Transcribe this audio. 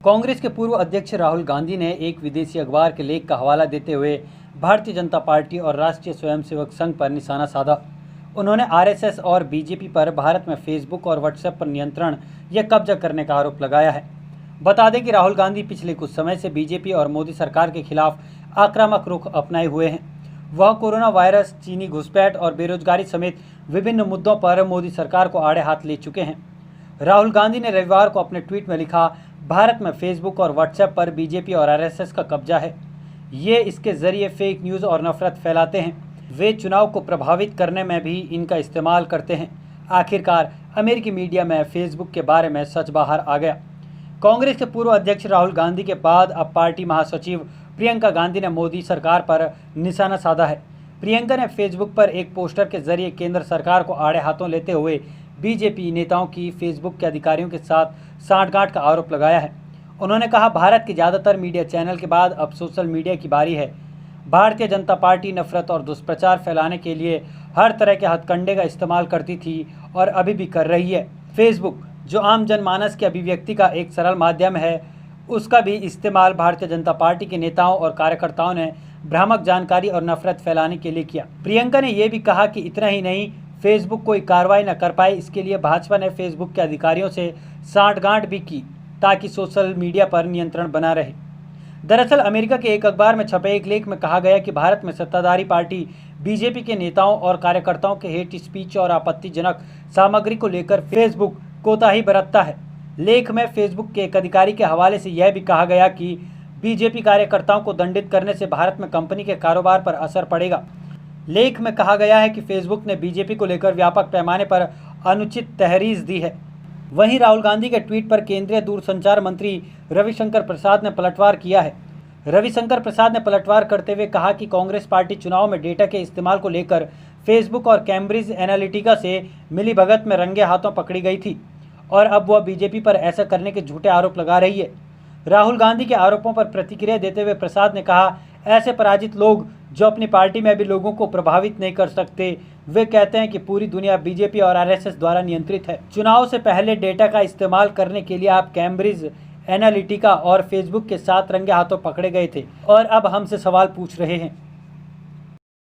कांग्रेस के पूर्व अध्यक्ष राहुल गांधी ने एक विदेशी अखबार के लेख का हवाला देते हुए भारतीय जनता पार्टी और राष्ट्रीय स्वयंसेवक संघ पर निशाना साधा। उन्होंने आरएसएस और बीजेपी पर भारत में फेसबुक और व्हाट्सएप पर नियंत्रण या कब्जा करने का आरोप लगाया है। बता दें कि राहुल गांधी पिछले कुछ समय से बीजेपी और मोदी सरकार के खिलाफ आक्रामक रुख अपनाए हुए हैं। वह कोरोना वायरस, चीनी घुसपैठ और बेरोजगारी समेत विभिन्न मुद्दों पर मोदी सरकार को आड़े हाथ ले चुके हैं। राहुल गांधी ने रविवार को अपने ट्वीट में लिखा, भारत में फेसबुक और व्हाट्सएप पर बीजेपी और आरएसएस का कब्जा है। ये इसके जरिए फेक न्यूज़ और नफरत फैलाते हैं। वे चुनाव को प्रभावित करने में भी इनका इस्तेमाल करते हैं। आखिरकार अमेरिकी मीडिया में फेसबुक के बारे में सच बाहर आ गया। कांग्रेस के पूर्व अध्यक्ष राहुल गांधी के बाद अब पार्टी महासचिव प्रियंका गांधी ने मोदी सरकार पर निशाना साधा है। प्रियंका ने फेसबुक पर एक पोस्टर के जरिए केंद्र सरकार को आड़े हाथों लेते हुए बीजेपी नेताओं की फेसबुक के अधिकारियों के साथ सांठगांठ का आरोप लगाया है। उन्होंने कहा, भारत के ज़्यादातर मीडिया चैनल के बाद अब सोशल मीडिया की बारी है। भारतीय जनता पार्टी नफरत और दुष्प्रचार फैलाने के लिए हर तरह के हथकंडे का इस्तेमाल करती थी और अभी भी कर रही है। फेसबुक, जो आम जनमानस की अभिव्यक्ति का एक सरल माध्यम है, उसका भी इस्तेमाल भारतीय जनता पार्टी के नेताओं और कार्यकर्ताओं ने भ्रामक जानकारी और नफरत फैलाने के लिए किया। प्रियंका ने यह भी कहा कि इतना ही नहीं, फेसबुक कोई कार्रवाई न कर पाए, इसके लिए भाजपा ने फेसबुक के अधिकारियों से सांठगांठ भी की ताकि सोशल मीडिया पर नियंत्रण बना रहे। दरअसल अमेरिका के एक अखबार में छपे एक लेख में कहा गया कि भारत में सत्ताधारी पार्टी बीजेपी के नेताओं और कार्यकर्ताओं के हेट स्पीच और आपत्तिजनक सामग्री को लेकर फेसबुक कोताही बरतता है। लेख में फेसबुक के एक अधिकारी के हवाले से यह भी कहा गया कि बीजेपी कार्यकर्ताओं को दंडित करने से भारत में कंपनी के कारोबार पर असर पड़ेगा। लेख में कहा गया है कि फेसबुक ने बीजेपी को लेकर व्यापक पैमाने पर अनुचित तहरीर दी है। वहीं राहुल गांधी के ट्वीट पर केंद्रीय दूरसंचार मंत्री रविशंकर प्रसाद ने पलटवार किया है। रविशंकर प्रसाद ने पलटवार करते हुए कहा कि कांग्रेस पार्टी चुनाव में डेटा के इस्तेमाल को लेकर फेसबुक और कैम्ब्रिज एनालिटिका से मिलीभगत में रंगे हाथों पकड़ी गई थी और अब वह बीजेपी पर ऐसा करने के झूठे आरोप लगा रही है। राहुल गांधी के आरोपों पर प्रतिक्रिया देते हुए प्रसाद ने कहा, ऐसे पराजित लोग जो अपनी पार्टी में भी लोगों को प्रभावित नहीं कर सकते, वे कहते हैं कि पूरी दुनिया बीजेपी और आरएसएस द्वारा नियंत्रित है। चुनाव से पहले डेटा का इस्तेमाल करने के लिए आप कैम्ब्रिज एनालिटिका और फेसबुक के साथ रंगे हाथों पकड़े गए थे और अब हमसे सवाल पूछ रहे हैं।